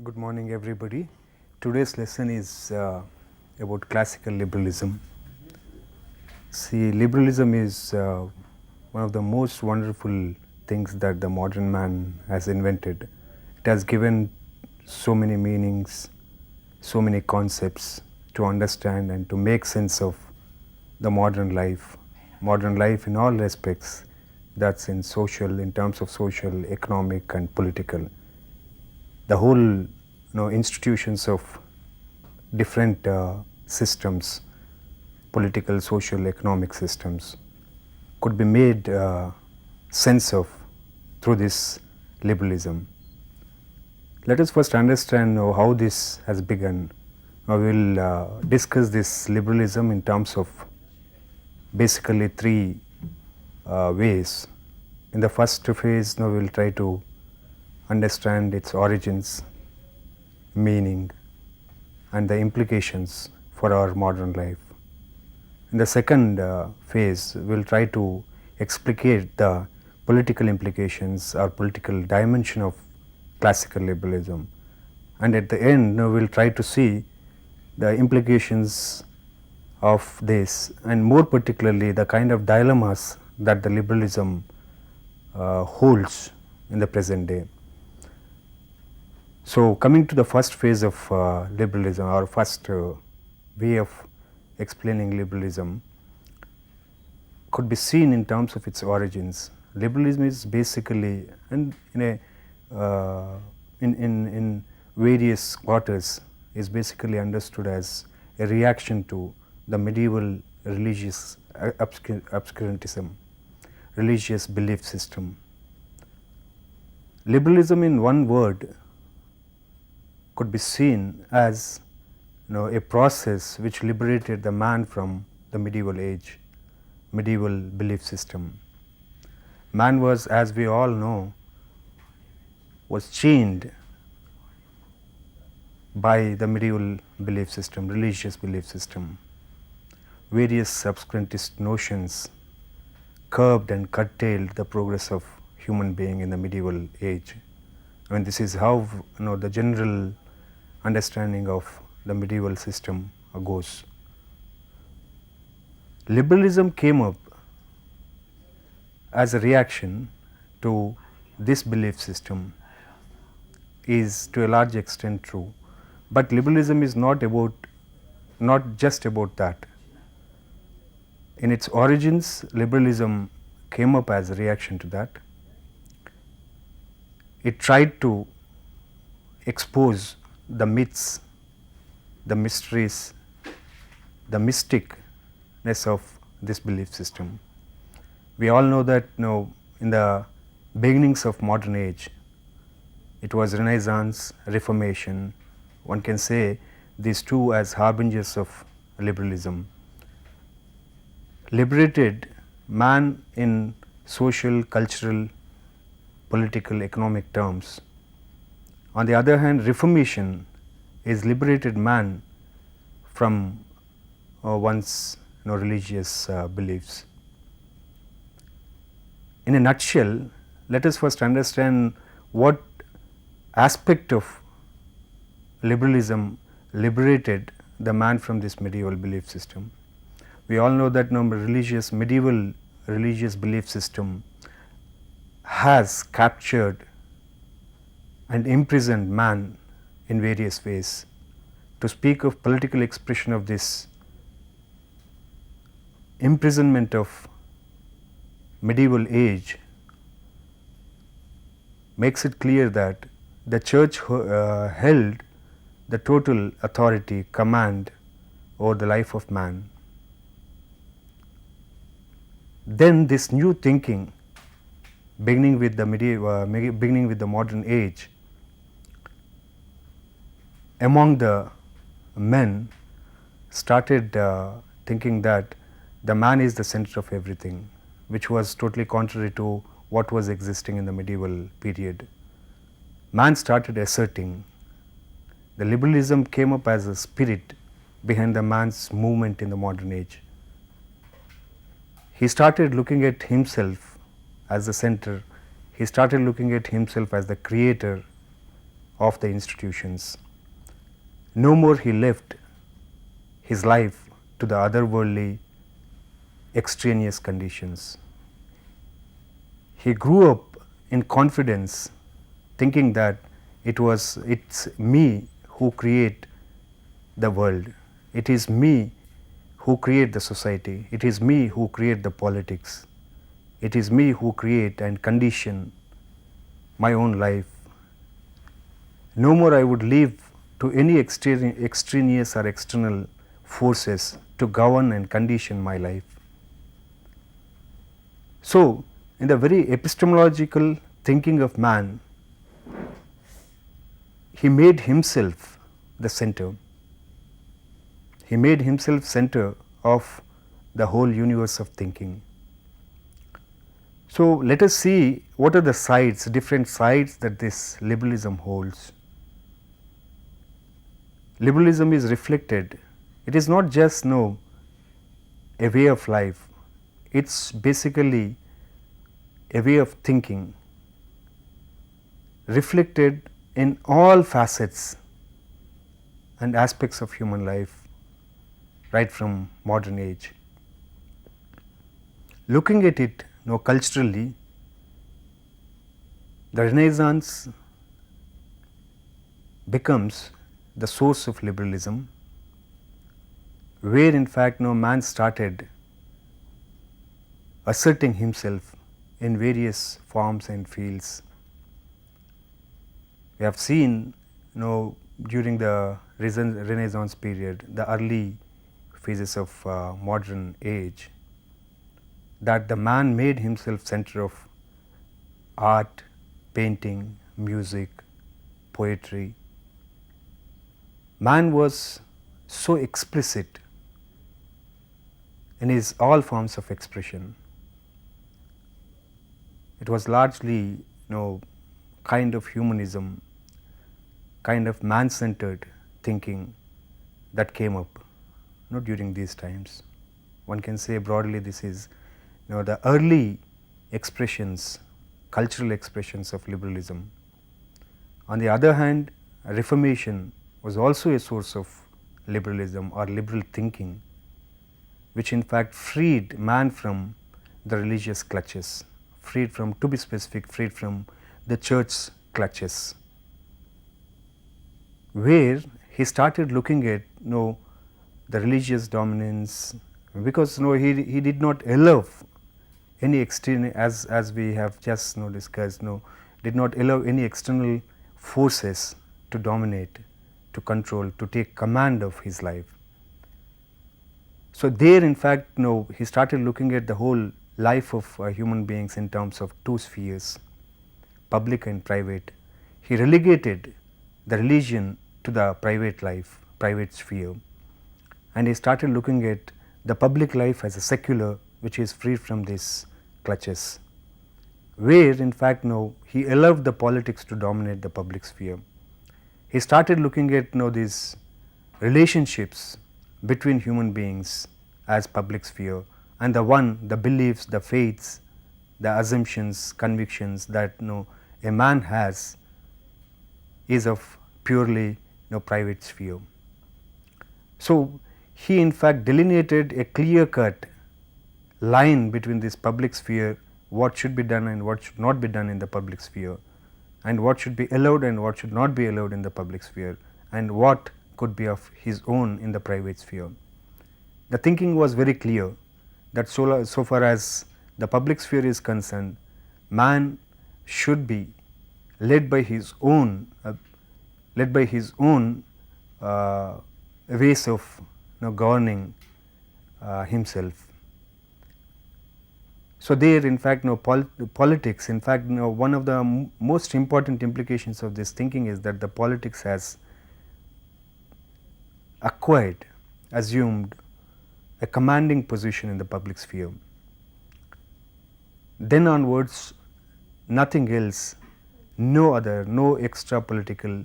Good morning, everybody. Today's lesson is about classical liberalism. See, liberalism is one of the most wonderful things that the modern man has invented. It has given so many meanings, so many concepts to understand and to make sense of the modern life. Modern life in all respects, that's in social, in terms of social, economic, and political. The whole institutions of different systems, political, social, economic systems, could be made sense of through this liberalism. Let us first understand how this has begun. Now we will discuss this liberalism in terms of basically three ways. In the first phase, now we will try to understand its origins, meaning, and the implications for our modern life. In the second phase, we will try to explicate the political implications or political dimension of classical liberalism. And at the end, we will try to see the implications of this, and more particularly the kind of dilemmas that the liberalism holds in the present day. So, coming to the first phase of liberalism, or first way of explaining liberalism, could be seen in terms of its origins. Liberalism is basically, and in various quarters, is basically understood as a reaction to the medieval religious obscurantism, religious belief system. Liberalism, in one word, could be seen as a process which liberated the man from the medieval age, medieval belief system. Man was, as we all know, was chained by the medieval belief system, religious belief system. Various obscurantist notions curbed and curtailed the progress of human being in the medieval age. I mean, this is how the general understanding of the medieval system goes. Liberalism came up as a reaction to this belief system, is to a large extent true, but liberalism is not just about that. In its origins, liberalism came up as a reaction to that. It tried to expose the myths, the mysteries, the mysticness of this belief system. We all know that in the beginnings of modern age, it was Renaissance, Reformation. One can say these two as harbingers of liberalism. Liberated man in social, cultural, political, economic terms. On the other hand, Reformation is liberated man from one's religious beliefs. In a nutshell, let us first understand what aspect of liberalism liberated the man from this medieval belief system. We all know that medieval religious belief system has captured and imprisoned man in various ways. To speak of political expression of this imprisonment of medieval age makes it clear that the church held the total authority, command over the life of man. Then this new thinking, beginning with the modern age, among the men started thinking that the man is the center of everything, which was totally contrary to what was existing in the medieval period. Man started asserting. The liberalism came up as a spirit behind the man's movement in the modern age. He started looking at himself as the center. He started looking at himself as the creator of the institutions. No more he left his life to the otherworldly, extraneous conditions. He grew up in confidence, thinking that it's me who create the world. It is me who create the society. It is me who create the politics. It is me who create and condition my own life. No more I would leave to any extraneous or external forces to govern and condition my life. So, in the very epistemological thinking of man, he made himself the center. He made himself center of the whole universe of thinking. So, let us see what are the sides, different sides that this liberalism holds. Liberalism is reflected. It is not just a way of life. It's basically a way of thinking reflected in all facets and aspects of human life right from modern age. Looking at it culturally, the Renaissance becomes the source of liberalism, where in fact man started asserting himself in various forms and fields. We have seen during the Renaissance period, the early phases of modern age, that the man made himself center of art, painting, music, poetry. Man was so explicit in his all forms of expression. It was largely kind of humanism, kind of man-centered thinking that came up during these times. One can say broadly this is the early expressions, cultural expressions of liberalism. On the other hand, Reformation was also a source of liberalism or liberal thinking, which in fact freed man from the religious clutches, freed from, to be specific, freed from the church clutches, where he started looking at the religious dominance, because he did not allow any external, as we have just discussed, did not allow any external forces to dominate, to control, to take command of his life. So, there in fact he started looking at the whole life of human beings in terms of two spheres, public and private. He relegated the religion to the private life, private sphere, and he started looking at the public life as a secular, which is free from these clutches, where in fact he allowed the politics to dominate the public sphere. He started looking at these relationships between human beings as public sphere, and the beliefs, the faiths, the assumptions, convictions that a man has is of purely private sphere. So, he in fact delineated a clear cut line between this public sphere, what should be done and what should not be done in the public sphere, and what should be allowed and what should not be allowed in the public sphere, and what could be of his own in the private sphere. The thinking was very clear that so far as the public sphere is concerned, man should be led by his own ways of governing himself. So, there in fact politics, in fact one of the most important implications of this thinking is that the politics has assumed a commanding position in the public sphere. Then onwards, nothing else, no extra political,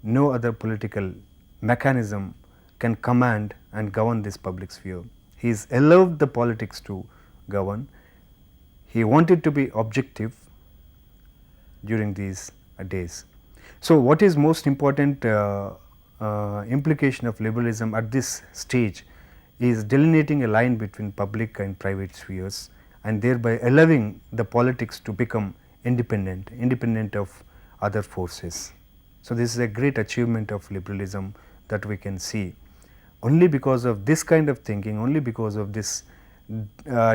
no other political mechanism can command and govern this public sphere. He has allowed the politics to govern. He wanted to be objective during these days. So, what is most important implication of liberalism at this stage is delineating a line between public and private spheres, and thereby allowing the politics to become independent of other forces. So, this is a great achievement of liberalism that we can see. Only because of this kind of thinking, only because of this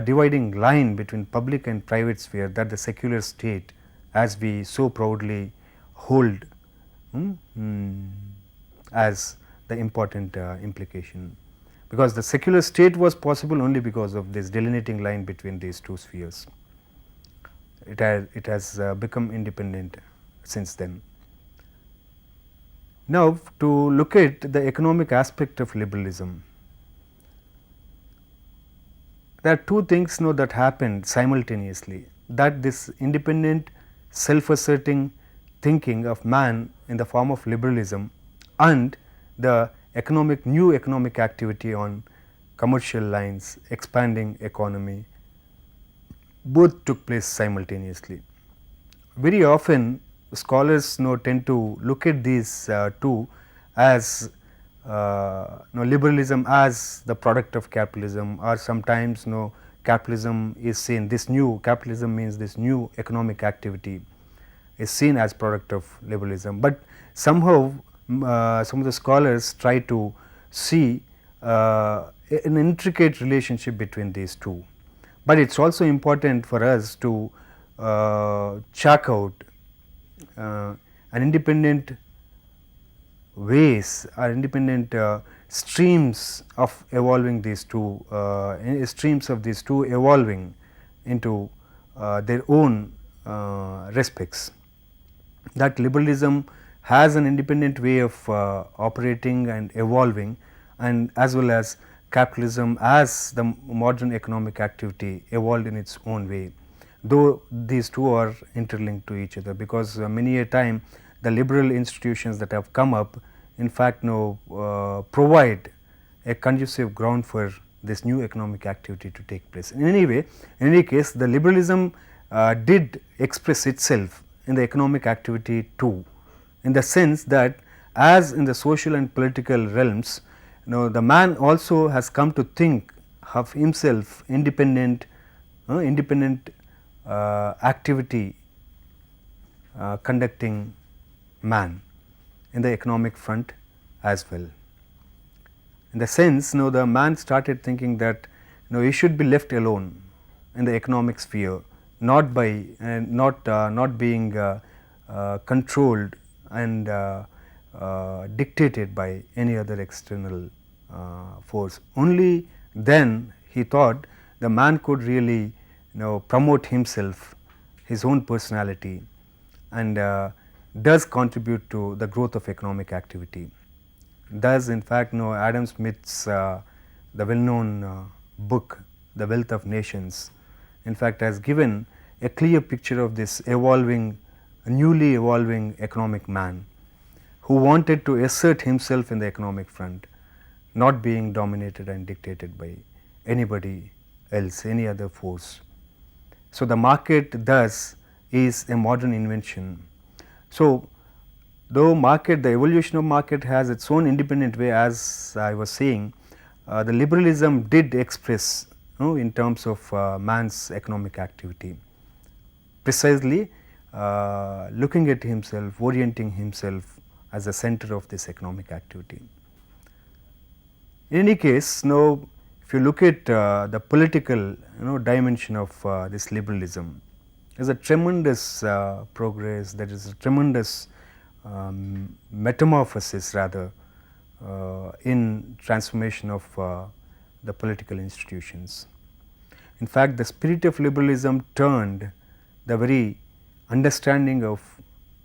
dividing line between public and private sphere, that the secular state, as we so proudly hold as the important implication, because the secular state was possible only because of this delineating line between these two spheres. It has become independent since then. Now, to look at the economic aspect of liberalism, there are two things that happened simultaneously, that this independent self-asserting thinking of man in the form of liberalism and the new economic activity on commercial lines, expanding economy, both took place simultaneously. Very often scholars tend to look at these two as liberalism as the product of capitalism, or sometimes capitalism is seen, this new capitalism means this new economic activity is seen as product of liberalism. But somehow some of the scholars try to see an intricate relationship between these two. But it is also important for us to check out an independent ways or independent streams of evolving these two, streams of these two evolving into their own respects. That liberalism has an independent way of operating and evolving, and as well as capitalism as the modern economic activity evolved in its own way, though these two are interlinked to each other, because many a time the liberal institutions that have come up in fact provide a conducive ground for this new economic activity to take place. In any case, the liberalism did express itself in the economic activity too, in the sense that as in the social and political realms, the man also has come to think of himself independent activity conducting man in the economic front as well. In the sense, the man started thinking that he should be left alone in the economic sphere, not by not being controlled and dictated by any other external force. Only then he thought the man could really promote himself, his own personality, and does contribute to the growth of economic activity. Thus, in fact, Adam Smith's the well-known book, The Wealth of Nations, in fact, has given a clear picture of this newly evolving economic man, who wanted to assert himself in the economic front, not being dominated and dictated by anybody else, any other force. So, the market thus is a modern invention. So, though the evolution of market has its own independent way, as I was saying, the liberalism did express in terms of man's economic activity, precisely looking at himself, orienting himself as the center of this economic activity. In any case, if you look at the political dimension of this liberalism, there is a tremendous progress, there is a tremendous metamorphosis rather in transformation of the political institutions. In fact, the spirit of liberalism turned the very understanding of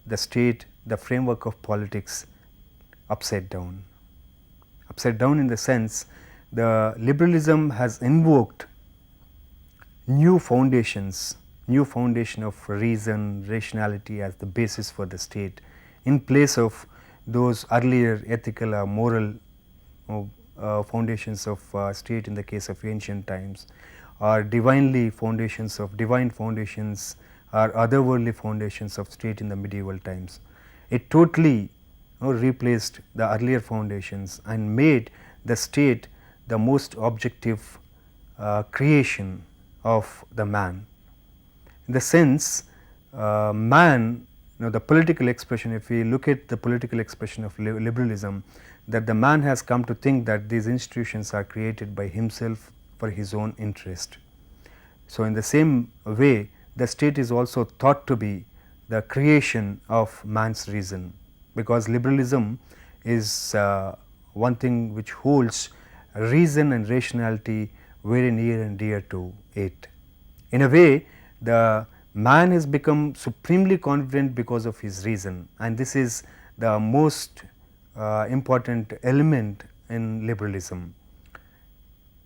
the state, the framework of politics upside down. Upside down in the sense, the liberalism has invoked new foundation of reason, rationality as the basis for the state, in place of those earlier ethical or moral foundations of state in the case of ancient times, or divine foundations or otherworldly foundations of state in the medieval times. it totally replaced the earlier foundations and made the state the most objective creation of the man. In the sense, man, the political expression, if we look at the political expression of liberalism, that the man has come to think that these institutions are created by himself for his own interest. So, in the same way, the state is also thought to be the creation of man's reason, because liberalism is one thing which holds reason and rationality very near and dear to it. In a way, the man has become supremely confident because of his reason, and this is the most important element in liberalism.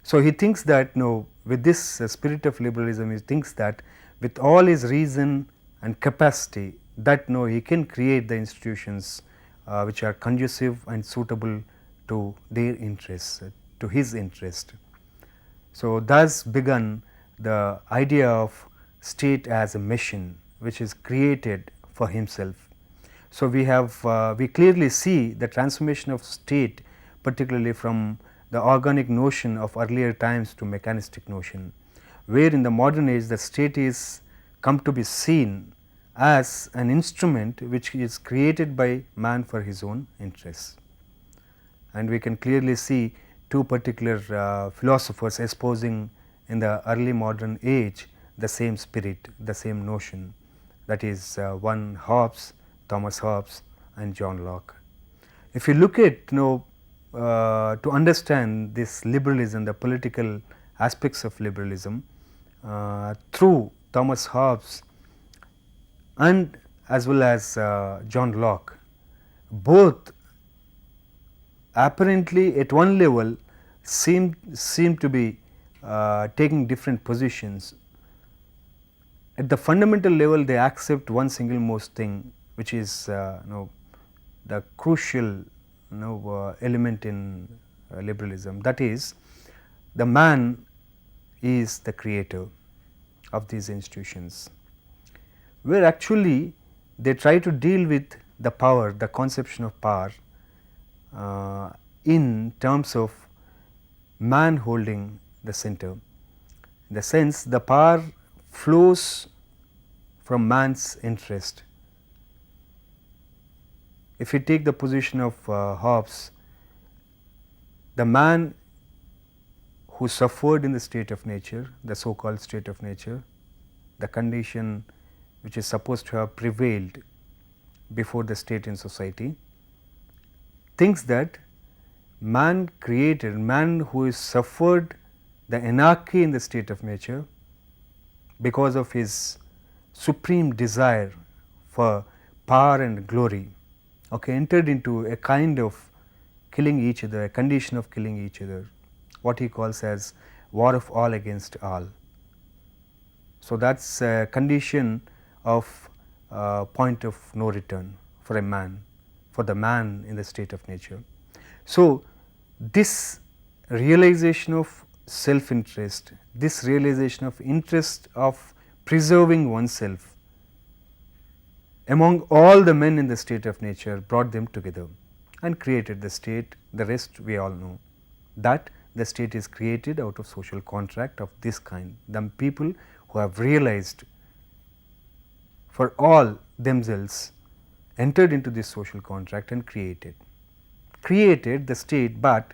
So, he thinks that with this spirit of liberalism, he thinks that with all his reason and capacity, that he can create the institutions which are conducive and suitable to their interests, to his interest. So, thus begun the idea of state as a machine which is created for himself. So, we clearly see the transformation of state, particularly from the organic notion of earlier times to mechanistic notion, where in the modern age the state is come to be seen as an instrument which is created by man for his own interests. And we can clearly see two particular philosophers espousing in the early modern age the same spirit, the same notion, that is one Hobbes, Thomas Hobbes and John Locke. If you look at to understand this liberalism, the political aspects of liberalism through Thomas Hobbes and as well as John Locke, both apparently at one level seem to be taking different positions. At the fundamental level, they accept one single most thing, which is the crucial element in liberalism, that is, the man is the creator of these institutions, where actually they try to deal with the power, the conception of power in terms of man holding the center. In the sense, the power flows from man's interest. If we take the position of Hobbes, the man who suffered in the state of nature, the so called state of nature, the condition which is supposed to have prevailed before the state in society, thinks that man created, man who has suffered the anarchy in the state of nature because of his supreme desire for power and glory, entered into a kind of killing each other, a condition of killing each other, what he calls as war of all against all. So, that is a condition of point of no return for a man, for the man in the state of nature. So, this realization of self interest, this realization of interest of preserving oneself among all the men in the state of nature brought them together and created the state. The rest we all know, that the state is created out of social contract of this kind. The people who have realized for all themselves entered into this social contract and created the state, but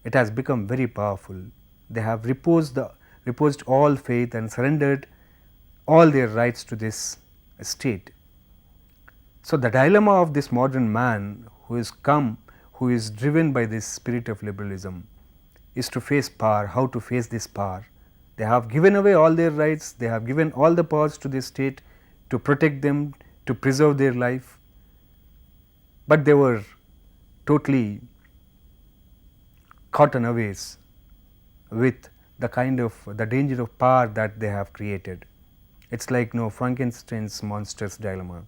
it has become very powerful. They have reposed all faith and surrendered all their rights to this state. So, the dilemma of this modern man who is driven by this spirit of liberalism is to face power, how to face this power. They have given away all their rights, they have given all the powers to the state to protect them, to preserve their life, but they were totally caught unawares with the kind of the danger of power that they have created. It is like Frankenstein's monster's dilemma,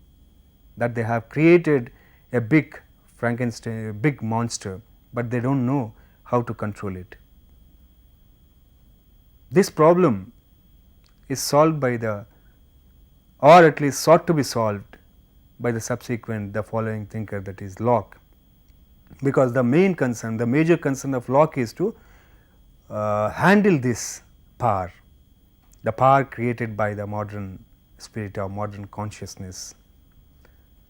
that they have created a big Frankenstein, a big monster, but they do not know how to control it. This problem is solved by or at least sought to be solved by the subsequent, the following thinker, that is Locke, because the main concern, the major concern of Locke is to handle this power, the power created by the modern spirit or modern consciousness.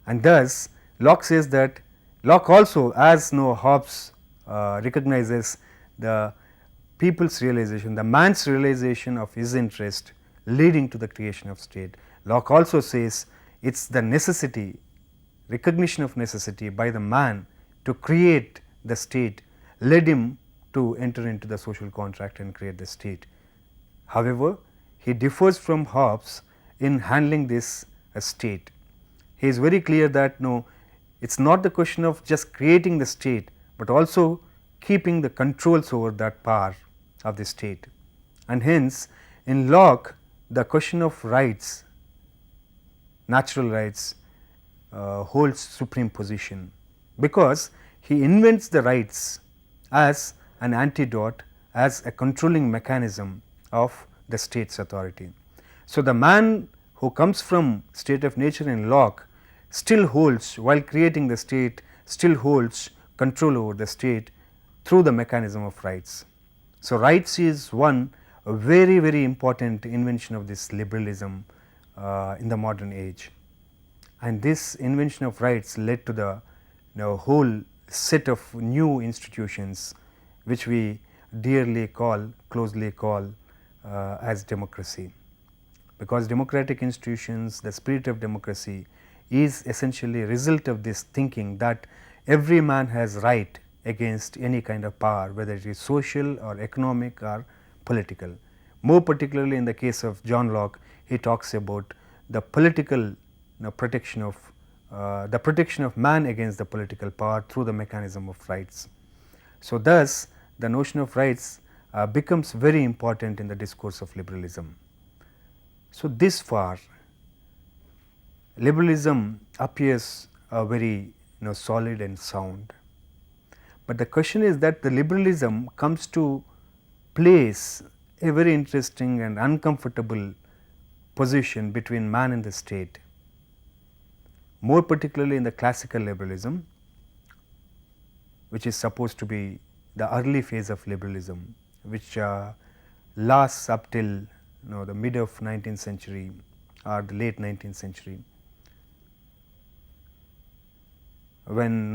And thus Locke says that, Locke also, as Hobbes recognizes the people's realization, the man's realization of his interest leading to the creation of state. Locke also says it is the necessity, recognition of necessity by the man to create the state led him to enter into the social contract and create the state. However, he differs from Hobbes in handling this state. He is very clear that no, it is not the question of just creating the state, but also keeping the controls over that power of the state. And hence, in Locke, the question of rights, natural rights, holds supreme position, because he invents the rights as an antidote, as a controlling mechanism of the state's authority. So, the man who comes from state of nature in Locke still holds, while creating the state, still holds control over the state through the mechanism of rights. So, rights is one very, very important invention of this liberalism in the modern age, and this invention of rights led to the whole set of new institutions which we dearly call, closely call as democracy, because democratic institutions, the spirit of democracy is essentially a result of this thinking that every man has right against any kind of power, whether it is social or economic or political. More particularly in the case of John Locke, he talks about the political protection of man against the political power through the mechanism of rights. So, thus the notion of rights becomes very important in the discourse of liberalism. So, this far liberalism appears very solid and sound, but the question is that the liberalism comes to place a very interesting and uncomfortable position between man and the state, more particularly in the classical liberalism, which is supposed to be the early phase of liberalism, which lasts up till the mid of 19th century or the late 19th century, when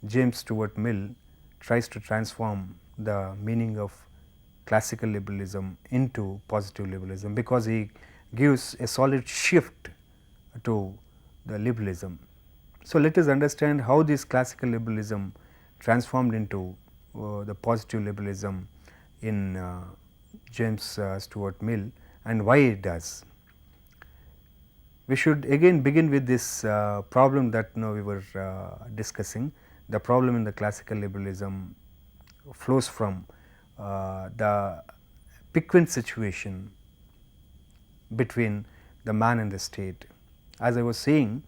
James Stuart Mill tries to transform the meaning of classical liberalism into positive liberalism, because he gives a solid shift to the liberalism. So, let us understand how this classical liberalism transformed into the positive liberalism in James Stuart Mill, and why it does. We should again begin with this problem that we were discussing. The problem in the classical liberalism flows from the piquant situation between the man and the state. As I was saying,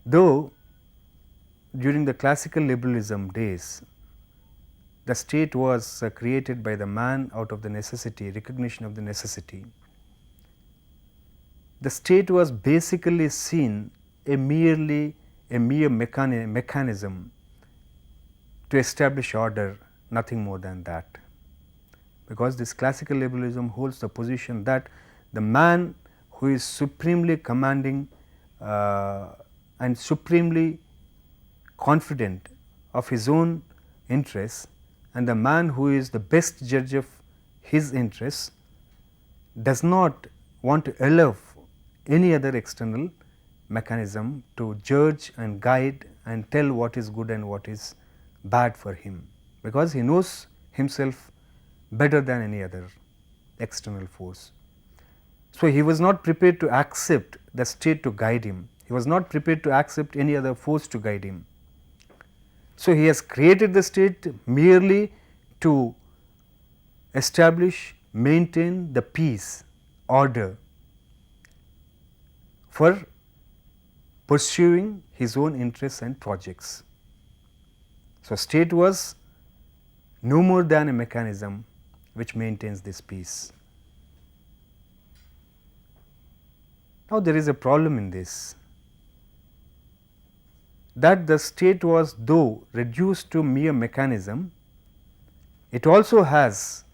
though during the classical liberalism days, the state was created by the man out of the necessity, recognition of the necessity, the state was basically seen a mere mechanism to establish order, nothing more than that, because this classical liberalism holds the position that the man who is supremely commanding and supremely confident of his own interests, and the man who is the best judge of his interests does not want to allow any other external mechanism to judge and guide and tell what is good and what is bad for him, because he knows himself better than any other external force. So, he was not prepared to accept the state to guide him, he was not prepared to accept any other force to guide him. So, he has created the state merely to establish, maintain the peace, order, for pursuing his own interests and projects. So, state was no more than a mechanism which maintains this peace. Now, there is a problem in this, that the state was though reduced to mere mechanism, it also has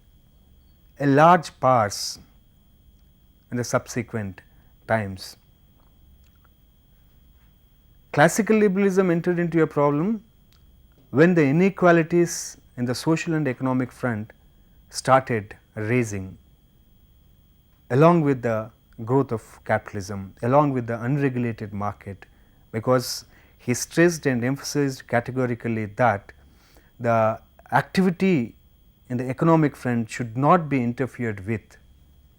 a large powers in the subsequent times. Classical liberalism entered into a problem when the inequalities in the social and economic front started raising, along with the growth of capitalism, along with the unregulated market, because he stressed and emphasized categorically that the activity in the economic front should not be interfered with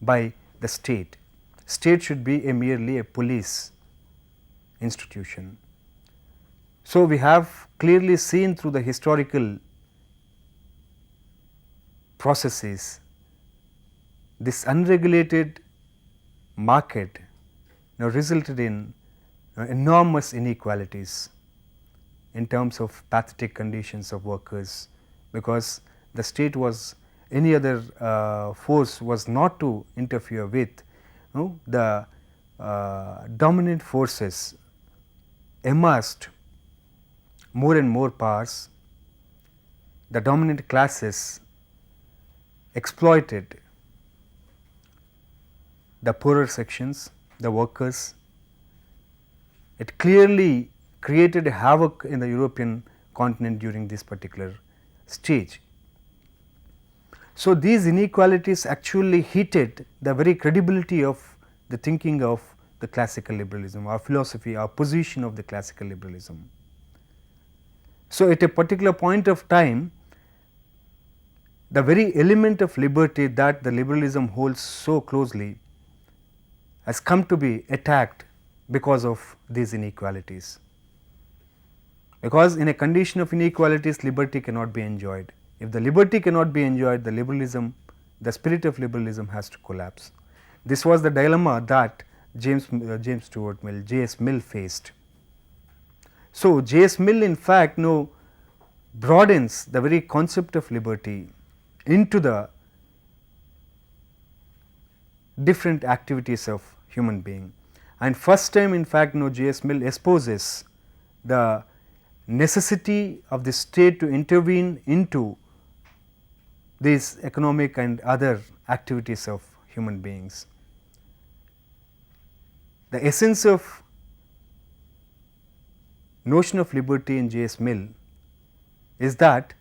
by the state. State should be merely a police institution. So, we have clearly seen through the historical processes this unregulated market now resulted in enormous inequalities in terms of pathetic conditions of workers, because the state was any other force was not to interfere with the dominant forces amassed more and more powers. The dominant classes exploited the poorer sections, the workers. It clearly created a havoc in the European continent during this particular stage. So, these inequalities actually heated the very credibility of the thinking of the classical liberalism, our philosophy, our position of the classical liberalism. So, at a particular point of time, the very element of liberty that the liberalism holds so closely has come to be attacked because of these inequalities. Because in a condition of inequalities, liberty cannot be enjoyed. If the liberty cannot be enjoyed, the liberalism, the spirit of liberalism has to collapse. This was the dilemma that James Stuart Mill, J.S. Mill faced. So, J.S. Mill in fact broadens the very concept of liberty into the different activities of human being, and first time in fact J.S. Mill espouses the necessity of the state to intervene into these economic and other activities of human beings. The essence of notion of liberty in J.S. Mill is that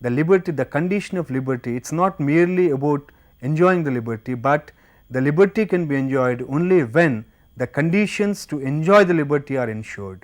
the liberty, the condition of liberty, it is not merely about enjoying the liberty, but the liberty can be enjoyed only when the conditions to enjoy the liberty are ensured.